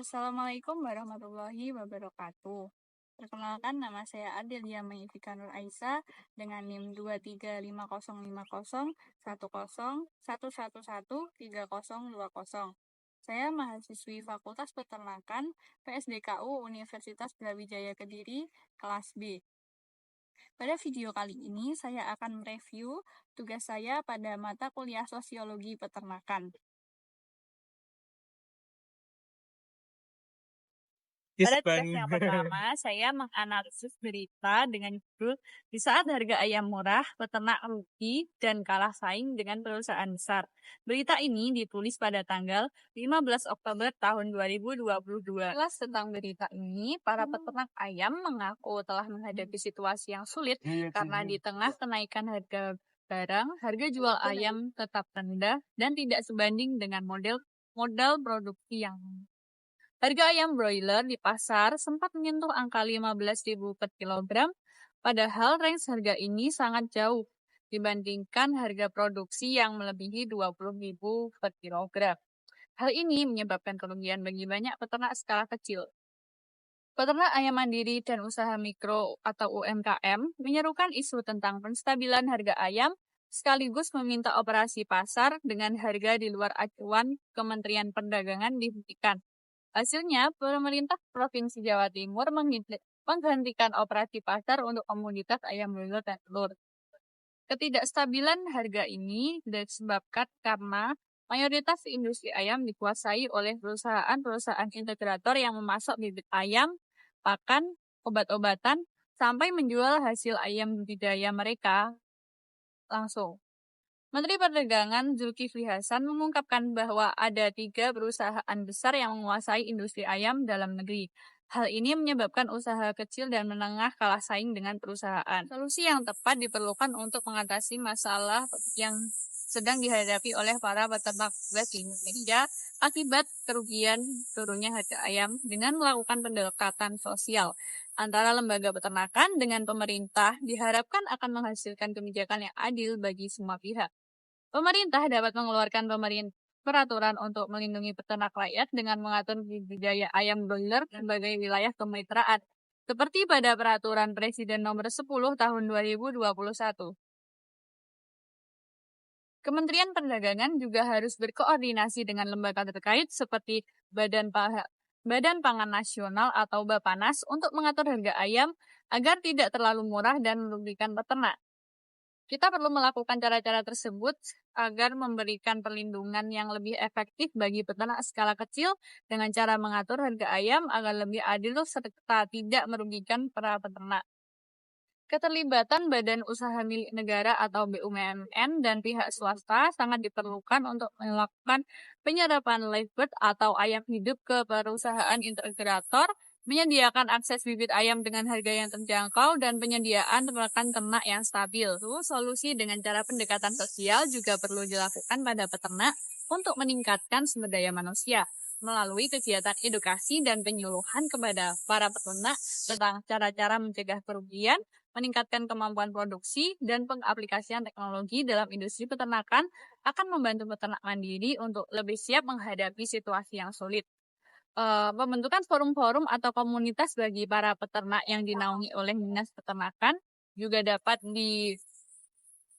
Assalamualaikum warahmatullahi wabarakatuh. Perkenalkan, nama saya Adelia Maifika Nur Aisyah dengan NIM 235505010111130. Saya mahasiswi Fakultas Peternakan PSDKU Universitas Brawijaya Kediri, kelas B. Pada video kali ini, saya akan mereview tugas saya pada mata kuliah Sosiologi Peternakan. Pada tugas yang pertama, saya menganalisis berita dengan judul "Di saat harga ayam murah, peternak rugi dan kalah saing dengan perusahaan besar". Berita ini ditulis pada tanggal 15 Oktober tahun 2022. Jelas tentang berita ini, para peternak ayam mengaku telah menghadapi situasi yang sulit karena di tengah kenaikan harga barang, harga jual ayam tetap rendah dan tidak sebanding dengan modal produksi yang harga ayam broiler di pasar sempat menyentuh angka 15.000 per kilogram, padahal range harga ini sangat jauh dibandingkan harga produksi yang melebihi 20.000 per kilogram. Hal ini menyebabkan kerugian bagi banyak peternak skala kecil. Peternak ayam mandiri dan usaha mikro atau UMKM menyerukan isu tentang penstabilan harga ayam sekaligus meminta operasi pasar dengan harga di luar acuan Kementerian Perdagangan dihentikan. Hasilnya, pemerintah Provinsi Jawa Timur menghentikan operasi pasar untuk komoditas ayam broiler dan telur. Ketidakstabilan harga ini disebabkan karena mayoritas industri ayam dikuasai oleh perusahaan-perusahaan integrator yang memasok bibit ayam, pakan, obat-obatan, sampai menjual hasil ayam budidaya mereka langsung. Menteri Perdagangan Zulkifli Hasan mengungkapkan bahwa ada 3 perusahaan besar yang menguasai industri ayam dalam negeri. Hal ini menyebabkan usaha kecil dan menengah kalah saing dengan perusahaan. Solusi yang tepat diperlukan untuk mengatasi masalah yang sedang dihadapi oleh para peternak di Indonesia akibat kerugian turunnya harga ayam dengan melakukan pendekatan sosial antara lembaga peternakan dengan pemerintah diharapkan akan menghasilkan kebijakan yang adil bagi semua pihak. Pemerintah dapat mengeluarkan peraturan untuk melindungi peternak rakyat dengan mengatur budidaya ayam broiler sebagai wilayah kemitraan, seperti pada Peraturan Presiden Nomor 10 Tahun 2021. Kementerian Perdagangan juga harus berkoordinasi dengan lembaga terkait seperti Badan Pangan Nasional atau Bapanas untuk mengatur harga ayam agar tidak terlalu murah dan merugikan peternak. Kita perlu melakukan cara-cara tersebut agar memberikan perlindungan yang lebih efektif bagi peternak skala kecil dengan cara mengatur harga ayam agar lebih adil serta tidak merugikan para peternak. Keterlibatan badan usaha milik negara atau BUMN dan pihak swasta sangat diperlukan untuk melakukan penyerapan live bird atau ayam hidup ke perusahaan integrator, menyediakan akses bibit ayam dengan harga yang terjangkau, dan penyediaan pakan ternak yang stabil. Solusi dengan cara pendekatan sosial juga perlu dilakukan pada peternak untuk meningkatkan sumber daya manusia melalui kegiatan edukasi dan penyuluhan kepada para peternak tentang cara-cara mencegah kerugian, meningkatkan kemampuan produksi, dan pengaplikasian teknologi dalam industri peternakan akan membantu peternak mandiri untuk lebih siap menghadapi situasi yang sulit. Pembentukan forum-forum atau komunitas bagi para peternak yang dinaungi oleh Dinas Peternakan juga dapat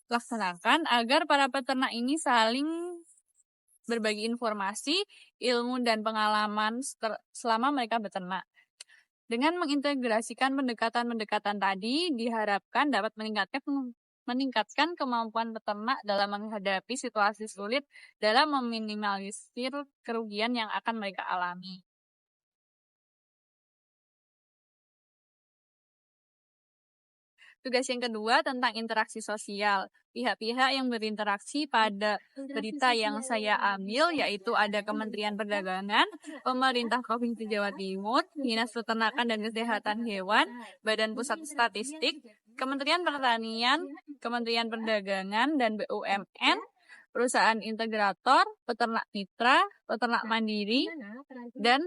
dilaksanakan agar para peternak ini saling berbagi informasi, ilmu, dan pengalaman selama mereka beternak. Dengan mengintegrasikan pendekatan-pendekatan tadi, diharapkan dapat meningkatkan kemampuan peternak dalam menghadapi situasi sulit dalam meminimalisir kerugian yang akan mereka alami. Tugas yang kedua tentang interaksi sosial. Pihak-pihak yang berinteraksi pada berita yang saya ambil yaitu ada Kementerian Perdagangan, Pemerintah Provinsi Jawa Timur, Dinas Peternakan dan Kesehatan Hewan, Badan Pusat Statistik, Kementerian Pertanian, Kementerian Perdagangan dan BUMN, perusahaan integrator, peternak mitra, peternak mandiri, dan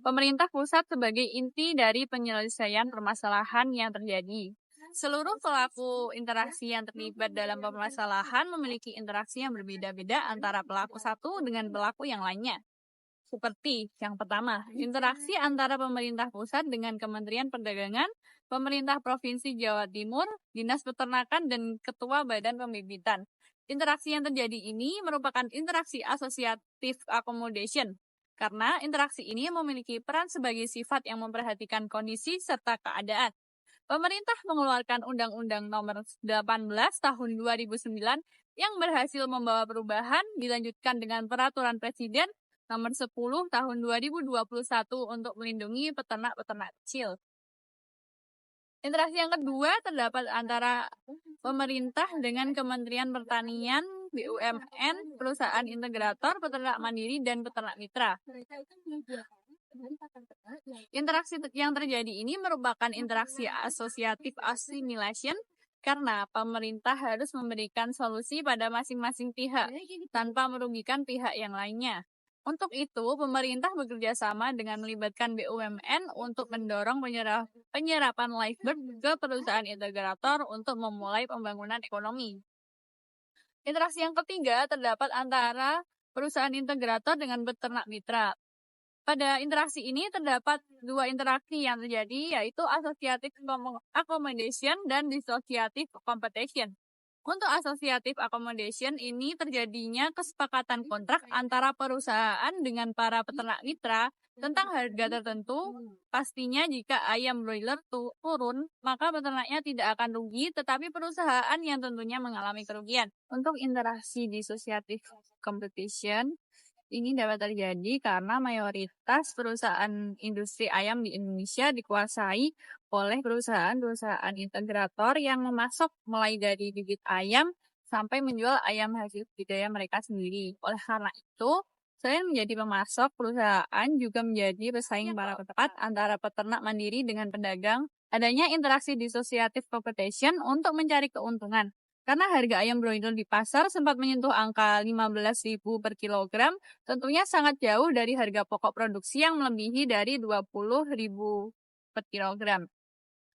pemerintah pusat sebagai inti dari penyelesaian permasalahan yang terjadi. Seluruh pelaku interaksi yang terlibat dalam permasalahan memiliki interaksi yang berbeda-beda antara pelaku satu dengan pelaku yang lainnya. Seperti yang pertama, interaksi antara pemerintah pusat dengan Kementerian Perdagangan, pemerintah Provinsi Jawa Timur, Dinas Peternakan, dan Ketua Badan Pembibitan. Interaksi yang terjadi ini merupakan interaksi associative accommodation, karena interaksi ini memiliki peran sebagai sifat yang memperhatikan kondisi serta keadaan. Pemerintah mengeluarkan Undang-Undang Nomor 18 Tahun 2009 yang berhasil membawa perubahan, dilanjutkan dengan Peraturan Presiden Nomor 10 Tahun 2021 untuk melindungi peternak-peternak kecil. Interaksi yang kedua terdapat antara pemerintah dengan Kementerian Pertanian, BUMN, perusahaan integrator, peternak mandiri, dan peternak mitra. Interaksi yang terjadi ini merupakan interaksi associative assimilation karena pemerintah harus memberikan solusi pada masing-masing pihak tanpa merugikan pihak yang lainnya. Untuk itu, pemerintah bekerja sama dengan melibatkan BUMN untuk mendorong penyerapan live bird ke perusahaan integrator untuk memulai pembangunan ekonomi. Interaksi yang ketiga terdapat antara perusahaan integrator dengan peternak mitra. Pada interaksi ini terdapat dua interaksi yang terjadi, yaitu associative accommodation dan dissociative competition. Untuk associative accommodation ini terjadinya kesepakatan kontrak antara perusahaan dengan para peternak mitra tentang harga tertentu. Pastinya jika ayam broiler turun, maka peternaknya tidak akan rugi, tetapi perusahaan yang tentunya mengalami kerugian. Untuk interaksi dissociative competition, ini dapat terjadi karena mayoritas perusahaan industri ayam di Indonesia dikuasai oleh perusahaan-perusahaan integrator yang memasok mulai dari bibit ayam sampai menjual ayam hasil budidaya mereka sendiri. Oleh karena itu, selain menjadi pemasok, perusahaan juga menjadi pesaing para peternak antara peternak mandiri dengan pedagang. Adanya interaksi dissociative competition untuk mencari keuntungan. Karena harga ayam broiler di pasar sempat menyentuh angka 15.000 per kilogram, tentunya sangat jauh dari harga pokok produksi yang melebihi dari 20.000 per kilogram.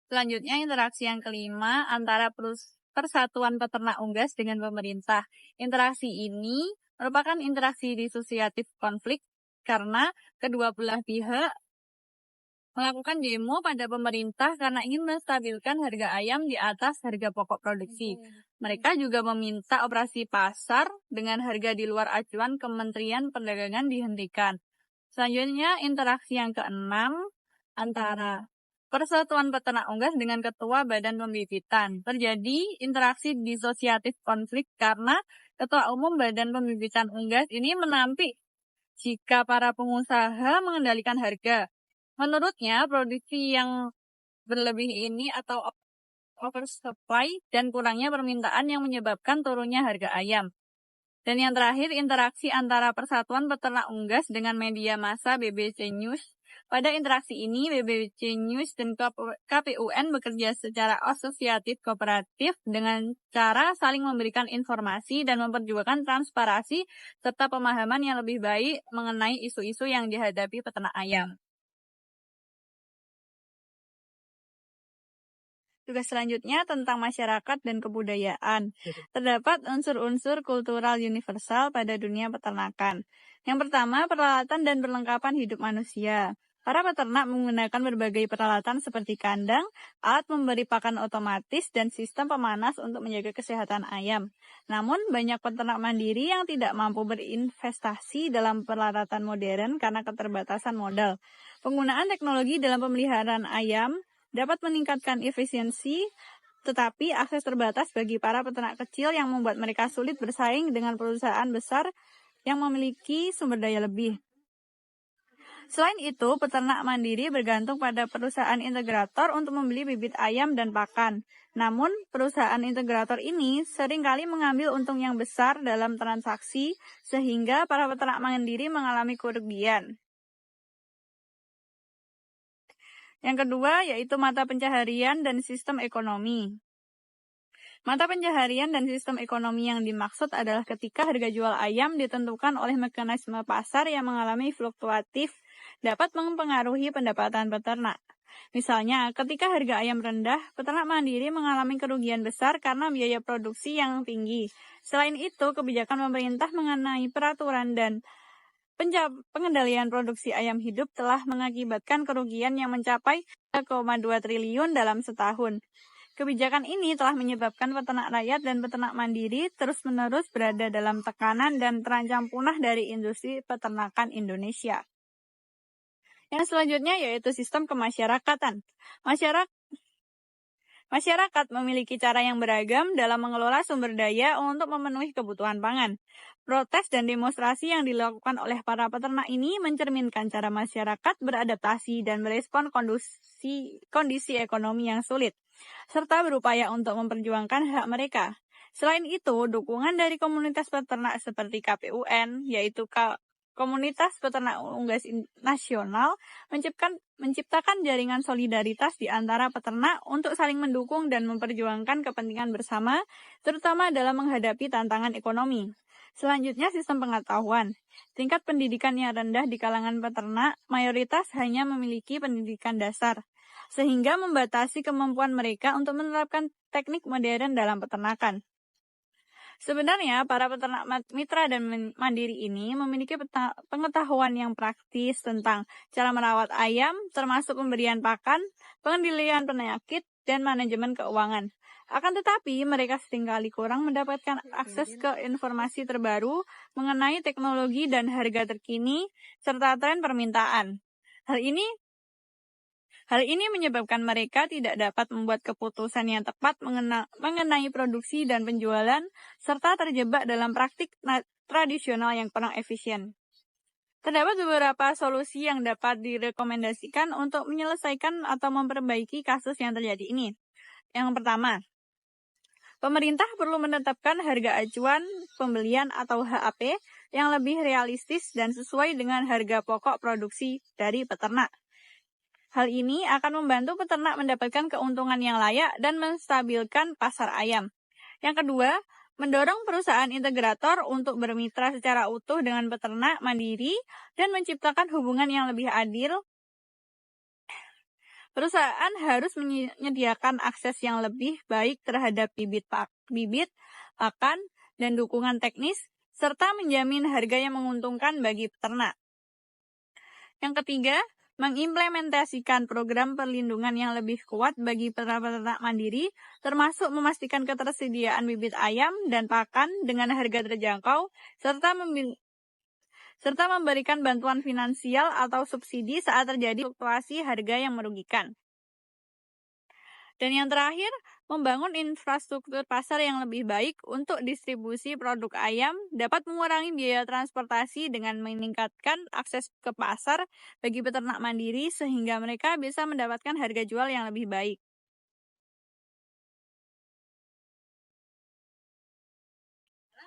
Selanjutnya, interaksi yang kelima antara Persatuan Peternak Unggas dengan pemerintah. Interaksi ini merupakan interaksi dissociative konflik karena kedua belah pihak melakukan demo pada pemerintah karena ingin menstabilkan harga ayam di atas harga pokok produksi. Mereka juga meminta operasi pasar dengan harga di luar acuan Kementerian Perdagangan dihentikan. Selanjutnya, interaksi yang keenam antara Persatuan Peternak Unggas dengan Ketua Badan Pembibitan. Terjadi interaksi dissociative konflik karena Ketua Umum Badan Pembibitan Unggas ini menampik jika para pengusaha mengendalikan harga. Menurutnya, produksi yang berlebih ini atau oversupply dan kurangnya permintaan yang menyebabkan turunnya harga ayam. Dan yang terakhir, interaksi antara Persatuan Peternak Unggas dengan media massa BBC News. Pada interaksi ini, BBC News dan KPUN bekerja secara asosiatif kooperatif dengan cara saling memberikan informasi dan memperjuangkan transparansi serta pemahaman yang lebih baik mengenai isu-isu yang dihadapi peternak ayam. Tugas selanjutnya tentang masyarakat dan kebudayaan. Terdapat unsur-unsur kultural universal pada dunia peternakan. Yang pertama, peralatan dan perlengkapan hidup manusia. Para peternak menggunakan berbagai peralatan seperti kandang, alat memberi pakan otomatis, dan sistem pemanas untuk menjaga kesehatan ayam. Namun, banyak peternak mandiri yang tidak mampu berinvestasi dalam peralatan modern karena keterbatasan modal. Penggunaan teknologi dalam pemeliharaan ayam dapat meningkatkan efisiensi, tetapi akses terbatas bagi para peternak kecil yang membuat mereka sulit bersaing dengan perusahaan besar yang memiliki sumber daya lebih. Selain itu, peternak mandiri bergantung pada perusahaan integrator untuk membeli bibit ayam dan pakan. Namun, perusahaan integrator ini seringkali mengambil untung yang besar dalam transaksi, sehingga para peternak mandiri mengalami kerugian. Yang kedua, yaitu mata pencaharian dan sistem ekonomi. Mata pencaharian dan sistem ekonomi yang dimaksud adalah ketika harga jual ayam ditentukan oleh mekanisme pasar yang mengalami fluktuatif, dapat mempengaruhi pendapatan peternak. Misalnya, ketika harga ayam rendah, peternak mandiri mengalami kerugian besar karena biaya produksi yang tinggi. Selain itu, kebijakan pemerintah mengenai peraturan dan Pengendalian produksi ayam hidup telah mengakibatkan kerugian yang mencapai 3,2 triliun dalam setahun. Kebijakan ini telah menyebabkan peternak rakyat dan peternak mandiri terus-menerus berada dalam tekanan dan terancam punah dari industri peternakan Indonesia. Yang selanjutnya yaitu sistem kemasyarakatan. Masyarakat memiliki cara yang beragam dalam mengelola sumber daya untuk memenuhi kebutuhan pangan. Protes dan demonstrasi yang dilakukan oleh para peternak ini mencerminkan cara masyarakat beradaptasi dan merespon kondisi ekonomi yang sulit, serta berupaya untuk memperjuangkan hak mereka. Selain itu, dukungan dari komunitas peternak seperti KPUN, yaitu Komunitas Peternak Unggas Nasional, menciptakan jaringan solidaritas di antara peternak untuk saling mendukung dan memperjuangkan kepentingan bersama, terutama dalam menghadapi tantangan ekonomi. Selanjutnya, sistem pengetahuan. Tingkat pendidikan yang rendah di kalangan peternak mayoritas hanya memiliki pendidikan dasar, sehingga membatasi kemampuan mereka untuk menerapkan teknik modern dalam peternakan. Sebenarnya, para peternak mitra dan mandiri ini memiliki pengetahuan yang praktis tentang cara merawat ayam, termasuk pemberian pakan, pengendalian penyakit, dan manajemen keuangan. Akan tetapi, mereka seringkali kurang mendapatkan akses ke informasi terbaru mengenai teknologi dan harga terkini, serta tren permintaan. Hal ini menyebabkan mereka tidak dapat membuat keputusan yang tepat mengenai produksi dan penjualan, serta terjebak dalam praktik tradisional yang kurang efisien. Terdapat beberapa solusi yang dapat direkomendasikan untuk menyelesaikan atau memperbaiki kasus yang terjadi ini. Yang pertama, pemerintah perlu menetapkan harga acuan pembelian atau HAP yang lebih realistis dan sesuai dengan harga pokok produksi dari peternak. Hal ini akan membantu peternak mendapatkan keuntungan yang layak dan menstabilkan pasar ayam. Yang kedua, mendorong perusahaan integrator untuk bermitra secara utuh dengan peternak mandiri dan menciptakan hubungan yang lebih adil. Perusahaan harus menyediakan akses yang lebih baik terhadap bibit, pakan, dan dukungan teknis, serta menjamin harga yang menguntungkan bagi peternak. Yang ketiga, mengimplementasikan program perlindungan yang lebih kuat bagi peternak mandiri, termasuk memastikan ketersediaan bibit ayam dan pakan dengan harga terjangkau, serta memberikan bantuan finansial atau subsidi saat terjadi fluktuasi harga yang merugikan. Dan yang terakhir, membangun infrastruktur pasar yang lebih baik untuk distribusi produk ayam dapat mengurangi biaya transportasi dengan meningkatkan akses ke pasar bagi peternak mandiri sehingga mereka bisa mendapatkan harga jual yang lebih baik.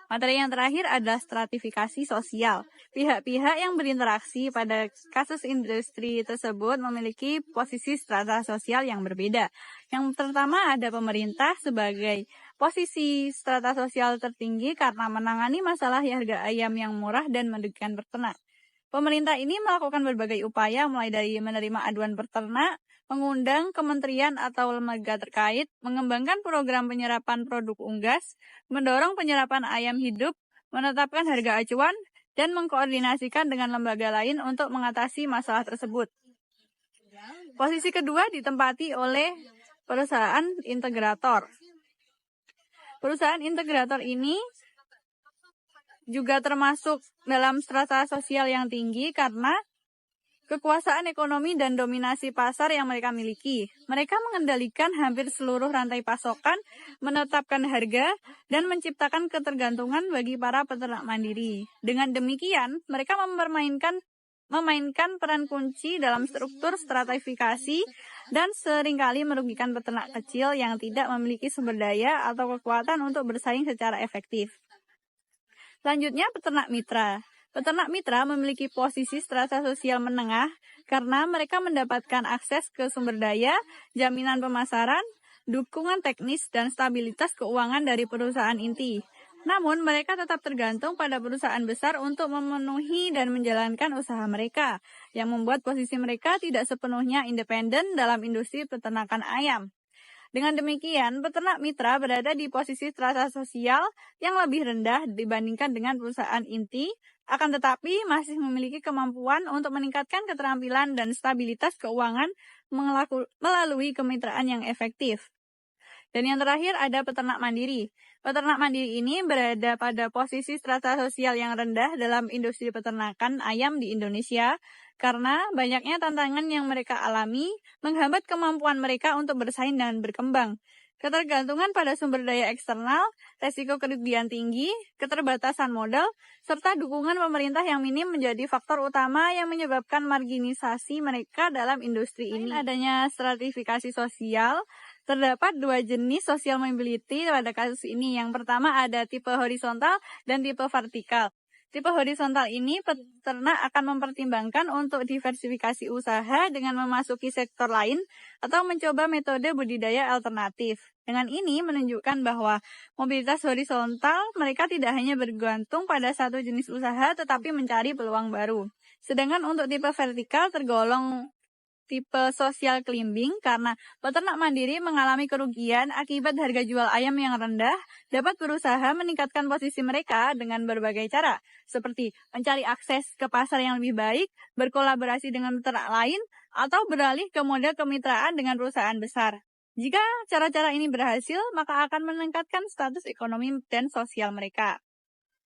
Materi yang terakhir adalah stratifikasi sosial. Pihak-pihak yang berinteraksi pada kasus industri tersebut memiliki posisi strata sosial yang berbeda. Yang pertama ada pemerintah sebagai posisi strata sosial tertinggi karena menangani masalah harga ayam yang murah dan merugikan peternak. Pemerintah ini melakukan berbagai upaya mulai dari menerima aduan peternak, mengundang kementerian atau lembaga terkait, mengembangkan program penyerapan produk unggas, mendorong penyerapan ayam hidup, menetapkan harga acuan, dan mengkoordinasikan dengan lembaga lain untuk mengatasi masalah tersebut. Posisi kedua ditempati oleh perusahaan integrator. Perusahaan integrator ini juga termasuk dalam strata sosial yang tinggi karena kekuasaan ekonomi dan dominasi pasar yang mereka miliki. Mereka mengendalikan hampir seluruh rantai pasokan, menetapkan harga, dan menciptakan ketergantungan bagi para peternak mandiri. Dengan demikian, mereka memainkan peran kunci dalam struktur stratifikasi dan seringkali merugikan peternak kecil yang tidak memiliki sumber daya atau kekuatan untuk bersaing secara efektif. Selanjutnya, peternak mitra. Peternak mitra memiliki posisi strata sosial menengah karena mereka mendapatkan akses ke sumber daya, jaminan pemasaran, dukungan teknis, dan stabilitas keuangan dari perusahaan inti. Namun, mereka tetap tergantung pada perusahaan besar untuk memenuhi dan menjalankan usaha mereka, yang membuat posisi mereka tidak sepenuhnya independen dalam industri peternakan ayam. Dengan demikian, peternak mitra berada di posisi strata sosial yang lebih rendah dibandingkan dengan perusahaan inti, akan tetapi masih memiliki kemampuan untuk meningkatkan keterampilan dan stabilitas keuangan melalui kemitraan yang efektif. Dan yang terakhir ada peternak mandiri. Peternak mandiri ini berada pada posisi strata sosial yang rendah dalam industri peternakan ayam di Indonesia karena banyaknya tantangan yang mereka alami menghambat kemampuan mereka untuk bersaing dan berkembang. Ketergantungan pada sumber daya eksternal, resiko kerugian tinggi, keterbatasan modal, serta dukungan pemerintah yang minim menjadi faktor utama yang menyebabkan marginalisasi mereka dalam industri ini. Adanya stratifikasi sosial, terdapat dua jenis social mobility pada kasus ini. Yang pertama ada tipe horizontal dan tipe vertikal. Tipe horizontal ini peternak akan mempertimbangkan untuk diversifikasi usaha dengan memasuki sektor lain atau mencoba metode budidaya alternatif. Dengan ini menunjukkan bahwa mobilitas horizontal mereka tidak hanya bergantung pada satu jenis usaha tetapi mencari peluang baru. Sedangkan untuk tipe vertikal tergolong tipe social climbing karena peternak mandiri mengalami kerugian akibat harga jual ayam yang rendah, dapat berusaha meningkatkan posisi mereka dengan berbagai cara, seperti mencari akses ke pasar yang lebih baik, berkolaborasi dengan peternak lain, atau beralih ke model kemitraan dengan perusahaan besar. Jika cara-cara ini berhasil, maka akan meningkatkan status ekonomi dan sosial mereka.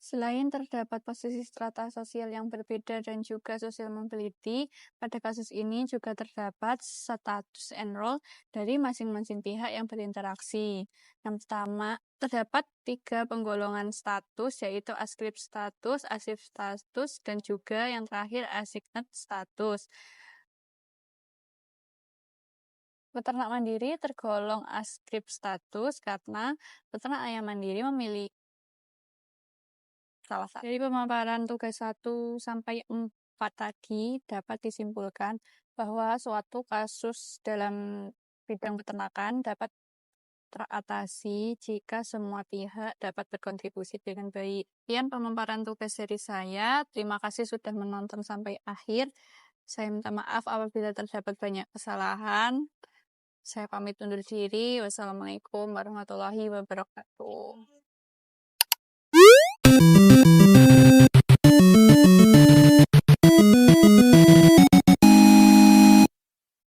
Selain terdapat posisi strata sosial yang berbeda dan juga social mobility, pada kasus ini juga terdapat status enroll dari masing-masing pihak yang berinteraksi. Yang pertama, terdapat 3 penggolongan status, yaitu ascript status, asif status, dan juga yang terakhir assigned status. Peternak mandiri tergolong ascript status karena peternak ayam mandiri memiliki salah satu. Dari pemaparan tugas 1 sampai 4 tadi dapat disimpulkan bahwa suatu kasus dalam bidang peternakan dapat teratasi jika semua pihak dapat berkontribusi dengan baik. Sekian pemaparan tugas dari saya. Terima kasih sudah menonton sampai akhir. Saya minta maaf apabila terdapat banyak kesalahan. Saya pamit undur diri. Wassalamualaikum warahmatullahi wabarakatuh.